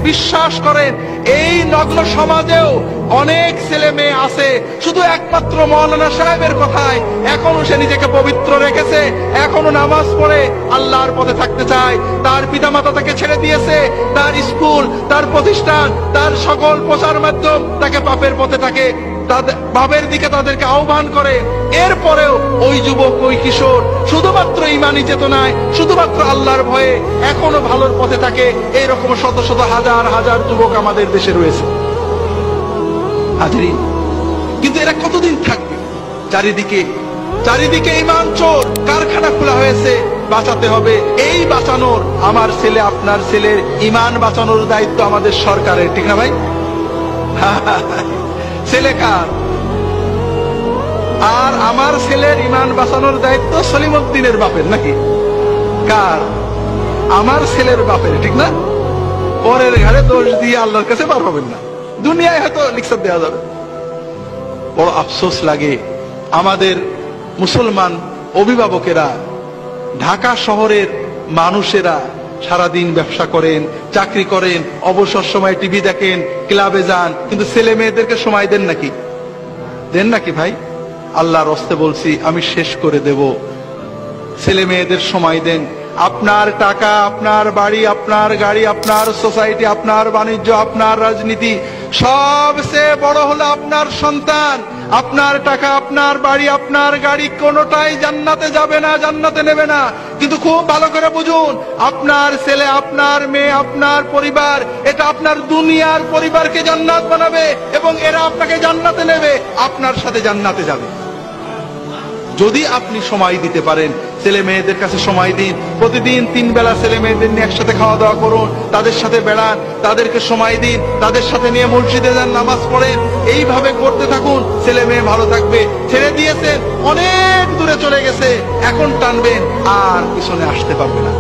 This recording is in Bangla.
বিশ্বাস করেন এই নগ্ন সমাজেও অনেক ছেলে মেয়ে আছে শুধু একমাত্র মাওলানা সাহেবের কথায় এখনো সে নিজেকে পবিত্র রেখেছে, এখনো নামাজ পড়ে আল্লাহর পথে থাকতে চায়। তার পিতামাতা তাকে ছেড়ে দিয়েছে, তার স্কুল, তার প্রতিষ্ঠান, তার সকল প্রচার মাধ্যম তাকে পাপের পথে থাকে, পাপের দিকে তাদেরকে আহ্বান করে। এরপরেও ওই যুবক, ওই কিশোর শুধুমাত্র ঈমানি চেতনায়, শুধুমাত্র আল্লাহর ভয়ে এখনো ভালোর পথে থাকে। এইরকম শত শত হাজার হাজার যুবক আমাদের দেশে রয়েছে। হাজিরিন, কিন্তু এরা কতদিন থাকবে? চারিদিকে ঈমান চোর কারখানা খোলা হয়েছে, বাঁচাতে হবে। এই বাঁচানোর, আমার ছেলে, আপনার ছেলের ঈমান বাঁচানোর দায়িত্ব আমাদের সরকারের, ঠিক না ভাই? ছেলে কার? আর আমার ছেলের ঈমান বাঁচানোর দায়িত্ব সলিমউদ্দিনের বাপের, নাকি কার? আমার ছেলের বাপের, ঠিক না? পরের ঘরে দোষ দিয়ে আল্লাহর কাছে পার হবেন না, দুনিয়ায় হয়তো লিখসার দেওয়া যাবে। বড় আফসোস লাগে আমাদের মুসলমান অভিভাবকেরা, ঢাকা শহরের মানুষেরা সারাদিন ব্যবসা করেন, চাকরি করেন, অবসর সময় টিভি দেখেন, ক্লাবে যান, কিন্তু ছেলে মেয়েদেরকে সময় দেন নাকি? দেন নাকি ভাই? আল্লাহর হস্তে বলছি, আমি শেষ করে দেব। ছেলে মেয়েদের সময় দেন। আপনার টাকা, আপনার বাড়ি, আপনার গাড়ি, আপনার সোসাইটি, আপনার বাণিজ্য, আপনার রাজনীতি, সবচেয়ে বড় হলো আপনার সন্তান। আপনার টাকা, আপনার বাড়ি, আপনার গাড়ি কোনোটাই জান্নাতে যাবে না, জান্নাতে নেবে না। কিন্তু খুব ভালো করে বুঝুন, আপনার ছেলে, আপনার মেয়ে, আপনার পরিবার, এটা আপনার দুনিয়ার পরিবারকে জান্নাত বানাবে এবং এরা আপনাকে জান্নাতে নেবে, আপনার সাথে জান্নাতে যাবে। যদি আপনি সময় দিতে পারেন, ছেলে মেয়েদের কাছে সময় দিন। প্রতিদিন 3 বেলা ছেলে মেয়েদের নিয়ে একসাথে খাওয়া দাওয়া করুন, তাদের সাথে বেড়ান, তাদেরকে সময় দিন, তাদের সাথে নিয়ে মসজিদে যান, নামাজ পড়েন। এইভাবে করতে থাকুন, ছেলে মেয়ে ভালো থাকবে। ছেড়ে দিয়েছেন, অনেক দূরে চলে গেছে, এখন টানবেন আর পিছনে আসতে পারবে না।